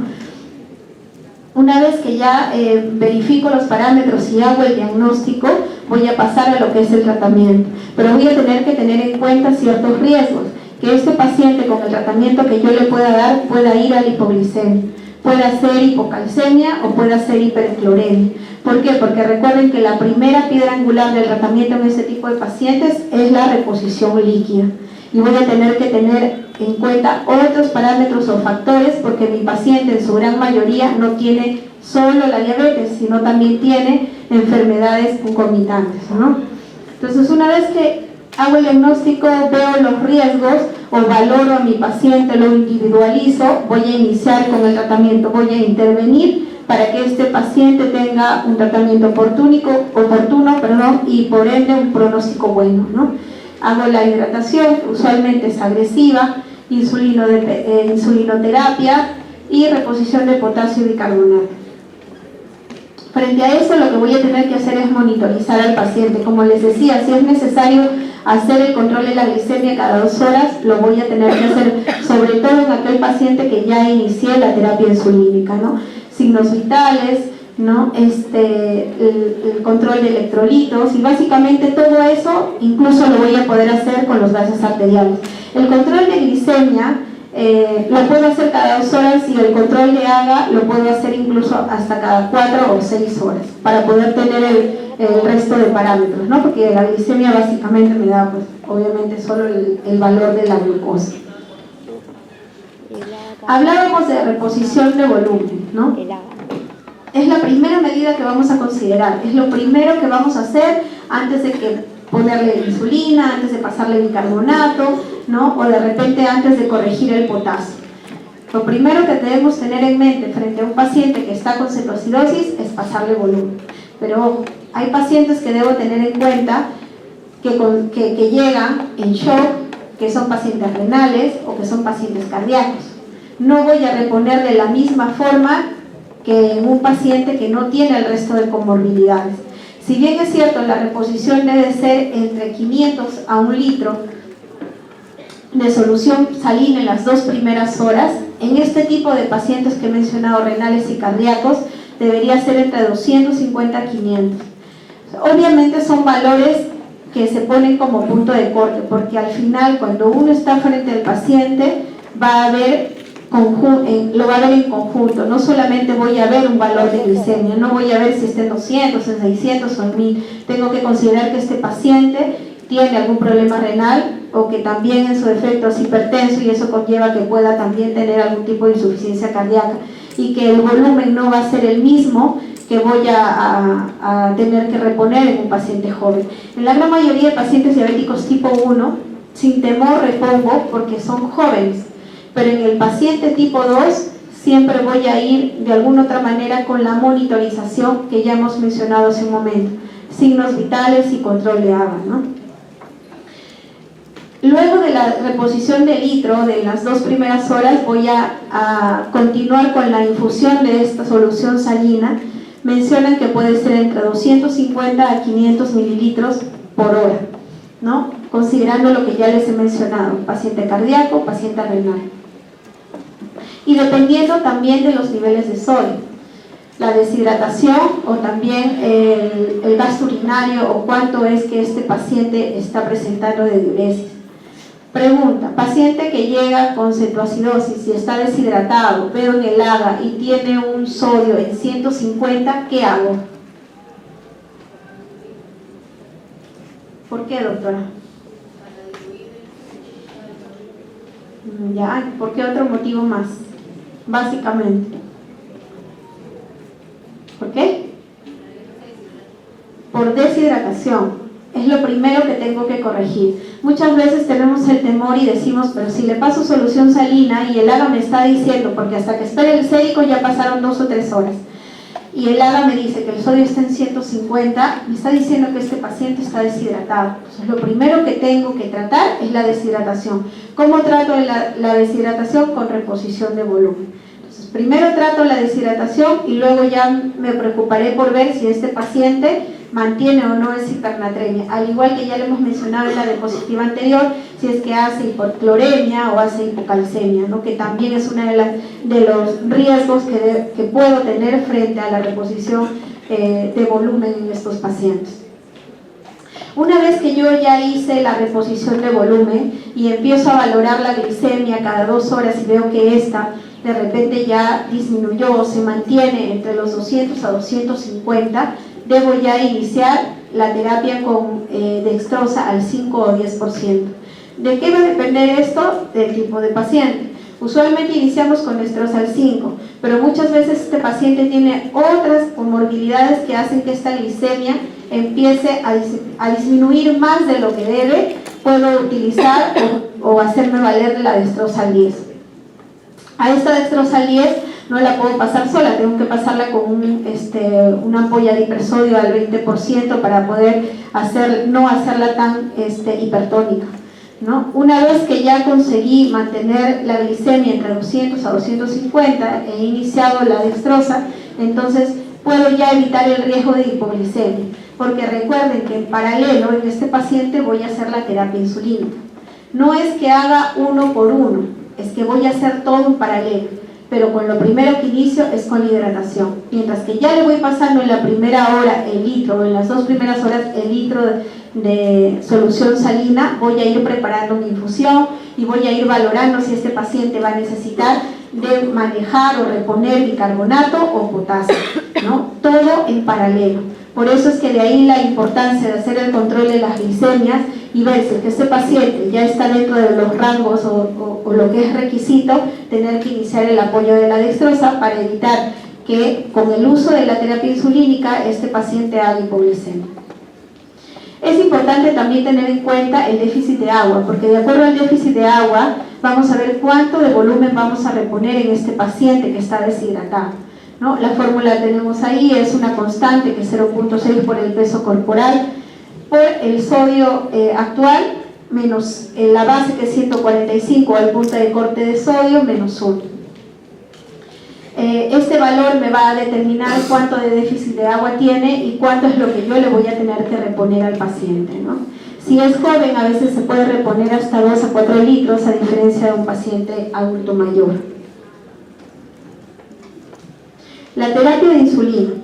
Una vez que ya verifico los parámetros y hago el diagnóstico, voy a pasar a lo que es el tratamiento. Pero voy a tener que tener en cuenta ciertos riesgos. Que este paciente con el tratamiento que yo le pueda dar pueda ir a la hipoglicemia, pueda ser hipocalcemia o pueda ser hipercloremia. ¿Por qué? Porque recuerden que la primera piedra angular del tratamiento en este tipo de pacientes es la reposición líquida. Y voy a tener que tener en cuenta otros parámetros o factores, porque mi paciente en su gran mayoría no tiene solo la diabetes, sino también tiene enfermedades concomitantes, ¿no? Entonces, una vez que hago el diagnóstico, veo los riesgos o valoro a mi paciente, lo individualizo, voy a iniciar con el tratamiento, voy a intervenir para que este paciente tenga un tratamiento oportuno, y por ende un pronóstico bueno, ¿no? Hago la hidratación, que usualmente es agresiva, insulinoterapia y reposición de potasio y bicarbonato. Frente a eso, lo que voy a tener que hacer es monitorizar al paciente. Como les decía, si es necesario hacer el control de la glicemia cada 2 horas, lo voy a tener que hacer, sobre todo en aquel paciente que ya inicié la terapia insulínica, ¿no? Signos vitales, ¿no? El control de electrolitos, y básicamente todo eso incluso lo voy a poder hacer con los gases arteriales. El control de glicemia lo puedo hacer cada 2 horas, y el control de AGA lo puedo hacer incluso hasta cada 4 o 6 horas para poder tener el resto de parámetros, ¿no? Porque la glicemia básicamente me da, pues, obviamente solo el valor de la glucosa. Hablábamos de reposición de volumen, ¿no? Es la primera medida que vamos a considerar, es lo primero que vamos a hacer antes de que ponerle insulina, antes de pasarle bicarbonato, ¿no? O de repente antes de corregir el potasio. Lo primero que debemos tener en mente frente a un paciente que está con cetoacidosis es pasarle volumen. Pero ojo, hay pacientes que debo tener en cuenta que llegan en shock, que son pacientes renales o que son pacientes cardíacos. No voy a reponer de la misma forma que en un paciente que no tiene el resto de comorbilidades. Si bien es cierto, la reposición debe ser entre 500 a 1 litro de solución salina en las 2 primeras horas, en este tipo de pacientes que he mencionado, renales y cardíacos, debería ser entre 250 a 500. Obviamente son valores que se ponen como punto de corte, porque al final, cuando uno está frente al paciente, va a ver lo va a ver en conjunto. No solamente voy a ver un valor de glicemia, no voy a ver si está en 200, en 600 o en 1000. Tengo que considerar que este paciente tiene algún problema renal, o que también en su defecto es hipertenso, y eso conlleva que pueda también tener algún tipo de insuficiencia cardíaca. y que el volumen no va a ser el mismo que voy a tener que reponer en un paciente joven. En la gran mayoría de pacientes diabéticos tipo 1, sin temor repongo porque son jóvenes, pero en el paciente tipo 2 siempre voy a ir de alguna otra manera con la monitorización que ya hemos mencionado hace un momento, signos vitales y control de ABA, ¿no? Luego de la reposición de litro de las 2 primeras horas voy a continuar con la infusión de esta solución salina. Mencionan que puede ser entre 250 a 500 mililitros por hora, ¿no? Considerando lo que ya les he mencionado, paciente cardíaco, paciente renal. Y dependiendo también de los niveles de sodio, la deshidratación o también el gasto urinario o cuánto es que este paciente está presentando de diuresis. Pregunta, paciente que llega con cetoacidosis y está deshidratado, veo en el AGA y tiene un sodio en 150, ¿qué hago? ¿Por qué, doctora? Ya, ¿por qué otro motivo más? Básicamente. ¿Por qué? Por deshidratación. Es lo primero que tengo que corregir. Muchas veces tenemos el temor y decimos, pero si le paso solución salina y el AGA me está diciendo, porque hasta que espere el sérico ya pasaron 2 o 3 horas, y el AGA me dice que el sodio está en 150, me está diciendo que este paciente está deshidratado. Entonces lo primero que tengo que tratar es la deshidratación. ¿Cómo trato la deshidratación? Con reposición de volumen. Entonces primero trato la deshidratación y luego ya me preocuparé por ver si este paciente mantiene o no esa hipernatremia, al igual que ya lo hemos mencionado en la diapositiva anterior, si es que hace hipocloremia o hace hipocalcemia, ¿no? Que también es uno de los riesgos que puedo tener frente a la reposición de volumen en estos pacientes. Una vez que yo ya hice la reposición de volumen y empiezo a valorar la glicemia cada 2 horas y veo que esta de repente ya disminuyó o se mantiene entre los 200 a 250, debo ya iniciar la terapia con dextrosa al 5 o 10%. ¿De qué va a depender esto? Del tipo de paciente. Usualmente iniciamos con dextrosa al 5, pero muchas veces este paciente tiene otras comorbilidades que hacen que esta glicemia empiece a disminuir más de lo que debe. Puedo utilizar o hacerme valer de la dextrosa al 10. A esta dextrosa al 10 no la puedo pasar sola, tengo que pasarla con una ampolla de hipersodio al 20% para poder no hacerla tan hipertónica, ¿no? Una vez que ya conseguí mantener la glicemia entre 200 a 250, he iniciado la dextrosa, entonces puedo ya evitar el riesgo de hipoglicemia, porque recuerden que en paralelo en este paciente voy a hacer la terapia insulínica. No es que haga 1 por 1, es que voy a hacer todo en paralelo, pero con lo primero que inicio es con la hidratación. Mientras que ya le voy pasando en la primera hora el litro, o en las 2 primeras horas el litro de solución salina, voy a ir preparando mi infusión y voy a ir valorando si este paciente va a necesitar de manejar o reponer bicarbonato o potasio, ¿no? Todo en paralelo. Por eso es que de ahí la importancia de hacer el control de las glicemias y ver si este paciente ya está dentro de los rangos o lo que es requisito, tener que iniciar el apoyo de la dextrosa para evitar que con el uso de la terapia insulínica este paciente haga hipoglicemia. Es importante también tener en cuenta el déficit de agua, porque de acuerdo al déficit de agua vamos a ver cuánto de volumen vamos a reponer en este paciente que está deshidratado, ¿no? La fórmula tenemos ahí, es una constante que es 0.6 por el peso corporal por el sodio actual menos la base que es 145 al punto de corte de sodio menos 1. Este valor me va a determinar cuánto de déficit de agua tiene y cuánto es lo que yo le voy a tener que reponer al paciente, ¿no? Si es joven, a veces se puede reponer hasta 2 a 4 litros, a diferencia de un paciente adulto mayor. La terapia de insulina.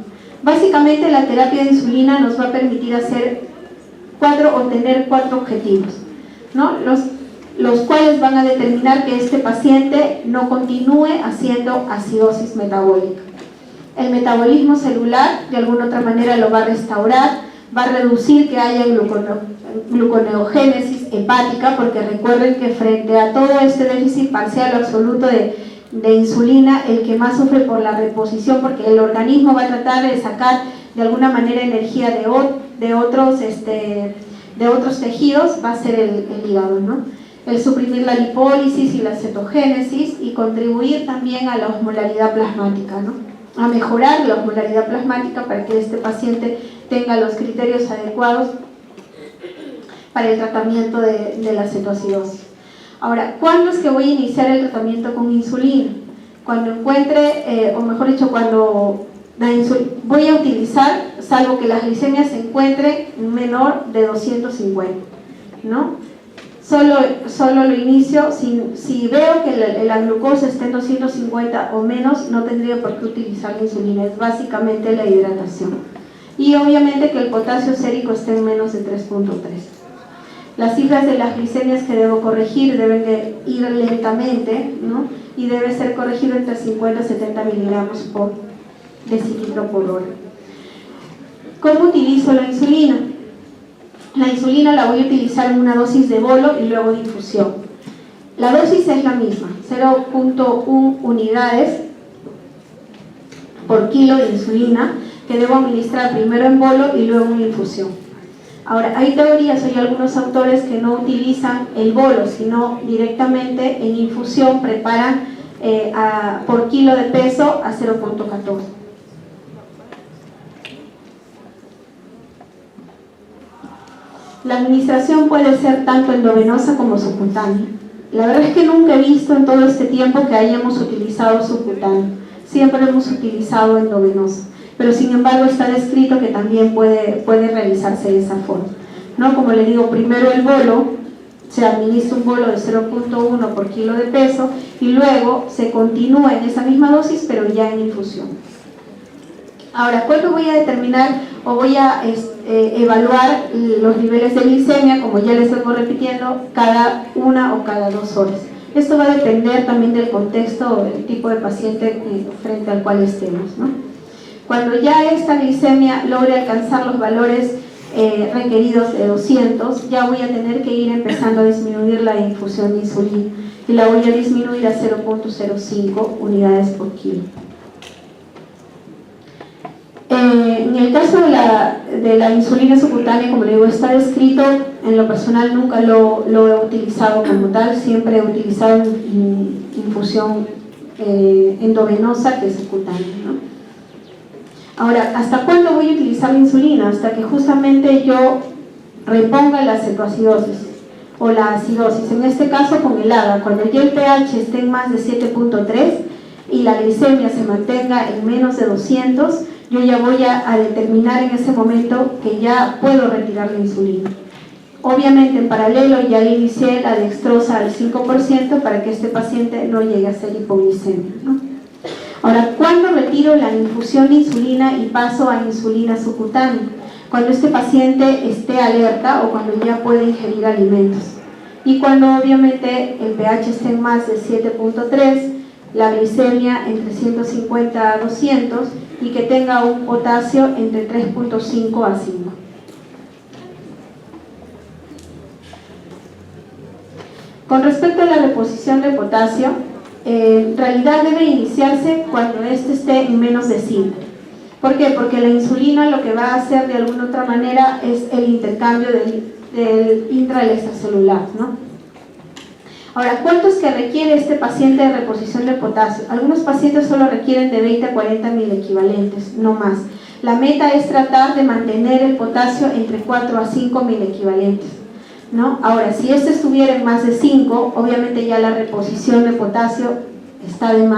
Básicamente la terapia de insulina nos va a permitir obtener 4 objetivos, ¿no? Los cuales van a determinar que este paciente no continúe haciendo acidosis metabólica. El metabolismo celular de alguna otra manera lo va a restaurar, va a reducir que haya gluconeogénesis hepática, porque recuerden que frente a todo este déficit parcial o absoluto de de insulina el que más sufre por la reposición, porque el organismo va a tratar de sacar de alguna manera energía de otros tejidos, va a ser el hígado, ¿no? El suprimir la lipólisis y la cetogénesis y contribuir también a la osmolaridad plasmática, ¿no? A mejorar la osmolaridad plasmática para que este paciente tenga los criterios adecuados para el tratamiento de la cetoacidosis. Ahora, ¿cuándo es que voy a iniciar el tratamiento con insulina? Cuando encuentre, o mejor dicho, cuando voy a utilizar, salvo que la glicemia se encuentre menor de 250, ¿no? Solo lo inicio, si veo que la glucosa está en 250 o menos, no tendría por qué utilizar la insulina, es básicamente la hidratación. Y obviamente que el potasio sérico esté en menos de 3.3. Las cifras de las glicemias que debo corregir deben de ir lentamente, ¿no? Y debe ser corregido entre 50 y 70 miligramos por decilitro por hora. ¿Cómo utilizo la insulina? La insulina la voy a utilizar en una dosis de bolo y luego de infusión. La dosis es la misma, 0.1 unidades por kilo de insulina que debo administrar primero en bolo y luego en infusión. Ahora, hay teorías, hay algunos autores que no utilizan el bolo, sino directamente en infusión preparan por kilo de peso a 0.14. La administración puede ser tanto endovenosa como subcutánea. La verdad es que nunca he visto en todo este tiempo que hayamos utilizado subcutáneo. Siempre hemos utilizado endovenosa. Pero sin embargo está descrito que también puede realizarse de esa forma, ¿no? Como le digo, primero el bolo, se administra un bolo de 0.1 por kilo de peso y luego se continúa en esa misma dosis pero ya en infusión. Ahora, ¿cuándo voy a determinar o voy a evaluar los niveles de glicemia? Como ya les vengo repitiendo, cada 1 o cada 2 horas. Esto va a depender también del contexto o del tipo de paciente frente al cual estemos, ¿no? Cuando ya esta glicemia logre alcanzar los valores requeridos de 200, ya voy a tener que ir empezando a disminuir la infusión de insulina y la voy a disminuir a 0.05 unidades por kilo. En el caso de la insulina subcutánea, como le digo, está descrito, en lo personal nunca lo he utilizado como tal, siempre he utilizado infusión endovenosa que es subcutánea, ¿no? Ahora, ¿hasta cuándo voy a utilizar la insulina? Hasta que justamente yo reponga la cetoacidosis o la acidosis, en este caso con el AGA, cuando ya el pH esté en más de 7.3 y la glicemia se mantenga en menos de 200, yo ya voy a determinar en ese momento que ya puedo retirar la insulina. Obviamente en paralelo ya inicié la dextrosa al 5% para que este paciente no llegue a ser hipoglicemia, ¿no? Ahora, ¿cuándo retiro la infusión de insulina y paso a insulina subcutánea? Cuando este paciente esté alerta o cuando ya puede ingerir alimentos. Y cuando obviamente el pH esté en más de 7.3, la glicemia entre 150 a 200 y que tenga un potasio entre 3.5 a 5. Con respecto a la reposición de potasio, en realidad debe iniciarse cuando este esté en menos de 5. ¿Por qué? Porque la insulina lo que va a hacer de alguna otra manera es el intercambio del intra al extracelular, ¿no? Ahora, ¿cuánto es que requiere este paciente de reposición de potasio? Algunos pacientes solo requieren de 20 a 40 milequivalentes, no más. La meta es tratar de mantener el potasio entre 4 a 5 milequivalentes, ¿no? Ahora, si este estuviera en más de 5, obviamente ya la reposición de potasio está de más.